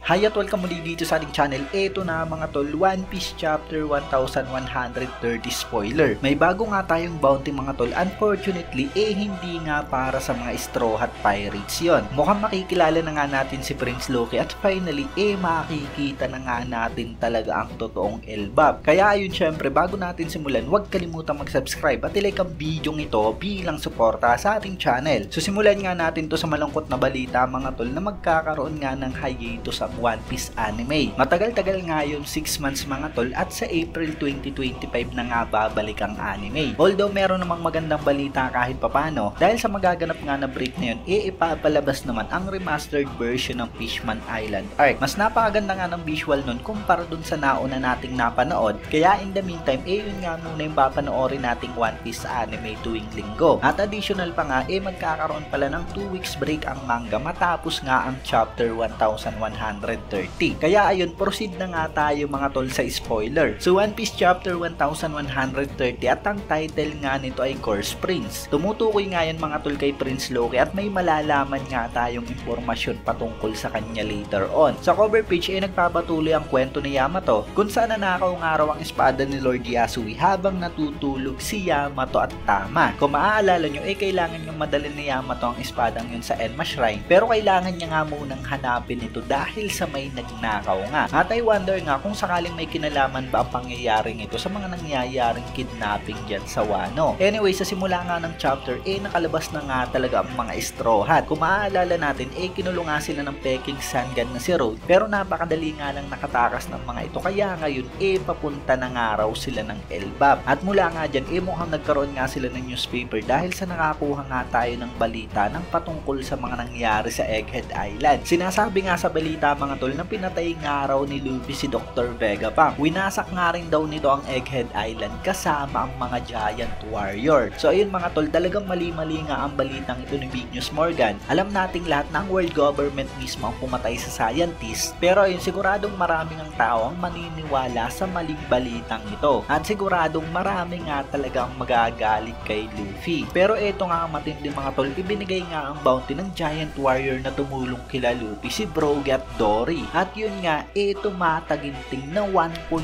Hi at welcome muli dito sa ating channel. Ito na mga tol, One Piece Chapter 1130 spoiler. May bago nga tayong bounty mga tol. Unfortunately, hindi nga para sa mga Straw Hat Pirates yon. Mukhang makikilala na nga natin si Prince Loki at finally, makikita na nga natin talaga ang totoong Elbap. Kaya ayun, syempre, bago natin simulan, huwag kalimutang mag-subscribe at ilike ang video ito bilang suporta sa ating channel. So simulan nga natin to sa malungkot na balita mga tol na magkakaroon nga ng hiatus sa One Piece anime. Matagal-tagal nga yun, 6 months mga tol, at sa April 2025 na nga babalik ang anime. Although meron namang magandang balita kahit papano, dahil sa magaganap nga na break na yun, ipapalabas naman ang remastered version ng Fishman Island arc. Mas napakaganda nga ng visual nun kumpara dun sa nauna nating napanood, kaya in the meantime, yun nga muna yung papanoorin nating One Piece anime tuwing linggo. At additional pa nga, magkakaroon pala ng 2 weeks break ang manga matapos nga ang chapter 1130. Kaya ayun, proceed na nga tayo mga tol sa spoiler. So One Piece Chapter 1130 at ang title nga nito ay Curse Prince. Tumutukoy nga yan mga tol kay Prince Loki at may malalaman nga tayong impormasyon patungkol sa kanya later on. Sa cover page nagpapatuloy ang kwento ni Yamato kung saan nanakaw nga raw ang espada ni Lord Yasui habang natutulog si Yamato at Tama. Kung maaalala nyo, kailangan nyo madalhin ni Yamato ang espadang yun sa Enma Shrine, pero kailangan niya nga munang hanapin ito dahil sa may nagnakaw nga. At I wonder nga kung sakaling may kinalaman ba ang pangyayaring ito sa mga nangyayaring kidnapping dyan sa Wano. Anyway, sa simula nga ng chapter, nakalabas na nga talaga ang mga Straw Hat. Kung maaalala natin, kinulong nga sila ng Peking Sangan na si Road, pero napakadali nga lang nakatakas ng mga ito, kaya ngayon, papunta na nga raw sila ng Elbap. At mula nga dyan, mukhang nagkaroon nga sila ng newspaper dahil sa nakakuha nga tayo ng balita ng patungkol sa mga nangyari sa Egghead Island. Sinasabi nga sa balita mga tol na pinatay nga raw ni Luffy si Dr. Vegapunk. Winasak nga rin daw nito ang Egghead Island kasama ang mga Giant Warrior. So ayun mga tol, talagang mali-mali nga ang balitang ito ni Big News Morgan. Alam nating lahat ng world government mismo ang pumatay sa scientist, pero ayun, siguradong maraming ang tao ang maniniwala sa maling balitang ito. At siguradong marami nga talagang magagalit kay Luffy. Pero ito nga ang matindi mga tol, ibinigay nga ang bounty ng Giant Warrior na tumulong kila Luffy, si Brogy at Dory. At yun nga, tumataginting na 1.8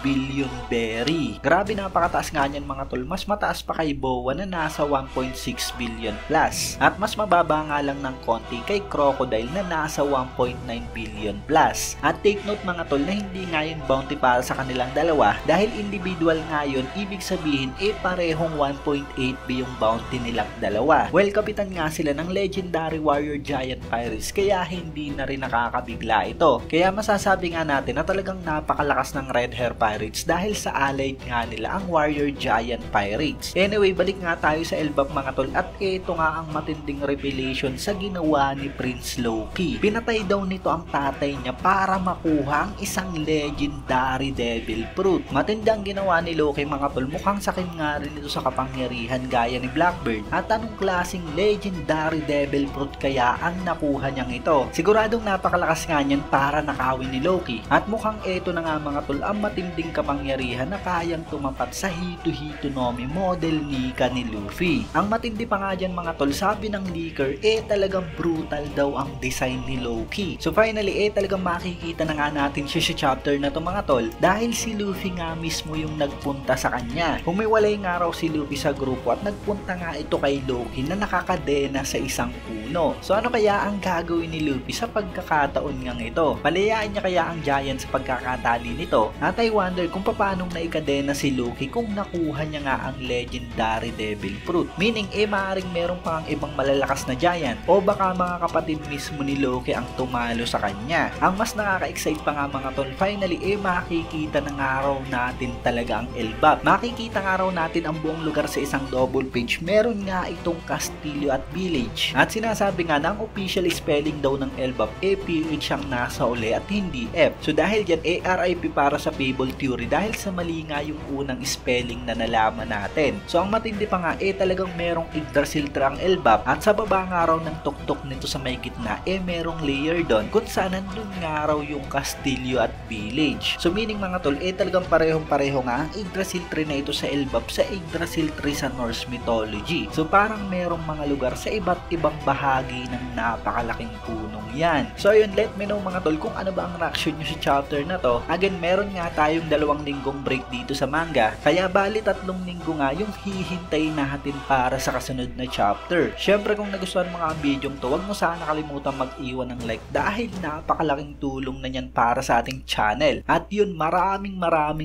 billion berry. Grabe, napakataas nga niyan mga tol. Mas mataas pa kay Boa na nasa 1.6 billion plus. At mas mababa nga lang ng konti kay Crocodile na nasa 1.9 billion plus. At take note mga tol na hindi nga yung bounty para sa kanilang dalawa dahil individual nga yun, ibig sabihin parehong 1.8 B yung bounty nilang dalawa. Well, kapitan nga sila ng Legendary Warrior Giant Pirates kaya hindi na rin nakakabigla ito. Kaya masasabi nga natin na talagang napakalakas ng Red Hair Pirates dahil sa allied nga nila ang Warrior Giant Pirates. Anyway, balik nga tayo sa Elbap mga tol at ito nga ang matinding revelation sa ginawa ni Prince Loki. Pinatay daw nito ang tatay niya para makuha ang isang Legendary Devil Fruit. Matindang ginawa ni Loki mga tol, mukhang sakin nga rin ito sa kapangyarihan gaya ni Blackbird. At anong klaseng Legendary Devil Fruit kaya ang nakuha niyang ito? Siguradong napakalakas nga niyan para nakawin ni Loki. At mukhang ito na nga mga tol ang matinding kapangyarihan na kayang tumapat sa Hito-Hito Nomi model Nika ni Luffy. Ang matindi pa nga dyan mga tol, sabi ng leaker talagang brutal daw ang design ni Loki. So finally talagang makikita na nga natin siya sa chapter na to mga tol dahil si Luffy nga mismo yung nagpunta sa kanya. Humiwalay nga raw si Luffy sa grupo at nagpunta nga ito kay Loki na nakakadena sa isang puno. So ano kaya ang gagawin ni Luffy sa pagkakataon nga ito? Palayaan niya kaya ang Giant sa pagkakatali nito? At I wonder kung paano naikadena si Loki kung nakuha niya nga ang Legendary Devil Fruit. Meaning maaaring meron pang ibang malalakas na Giant o baka mga kapatid mismo ni Loki ang tumalo sa kanya. Ang mas nakaka-excite pa nga mga tol, finally makikita na nga raw natin talaga ang Elbap. Makikita nga raw natin ang buong lugar sa isang double page. Meron nga itong kastilyo at village. At sinasabi nga na ang official spelling daw ng Elbap PH ang nasa uli at hindi F. So dahil dyan RIP para sa Fable Theory dahil sa mali nga yung unang spelling na nalaman natin. So ang matindi pa nga talagang merong Yggdrasil ang Elbap at sa baba nga raw ng tuktok nito sa may gitna merong layer doon kung saan nandun nga raw yung kastilyo at village. So meaning mga tol talagang parehong-pareho nga ang Yggdrasil tree na ito sa Elbap sa Yggdrasil tree sa Norse mythology. So parang merong mga lugar sa iba't ibang bahagi ng napakalaking punong yan. So yun, let me know mga tol kung ano ba ang reaction nyo sa chapter na to. Again, meron nga tayong 2 linggong break dito sa manga, kaya bali 3 linggo nga yung hihintay natin para sa kasunod na chapter. Syempre kung nagustuhan mo nga ang video to, huwag mo sana kalimutan mag-iwan ng like dahil napakalaking tulong na yan para sa ating channel. At yun, maraming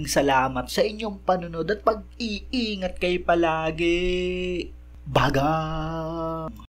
salamat sa inyong panunod at pag-iingat kayo palagi. Bagang!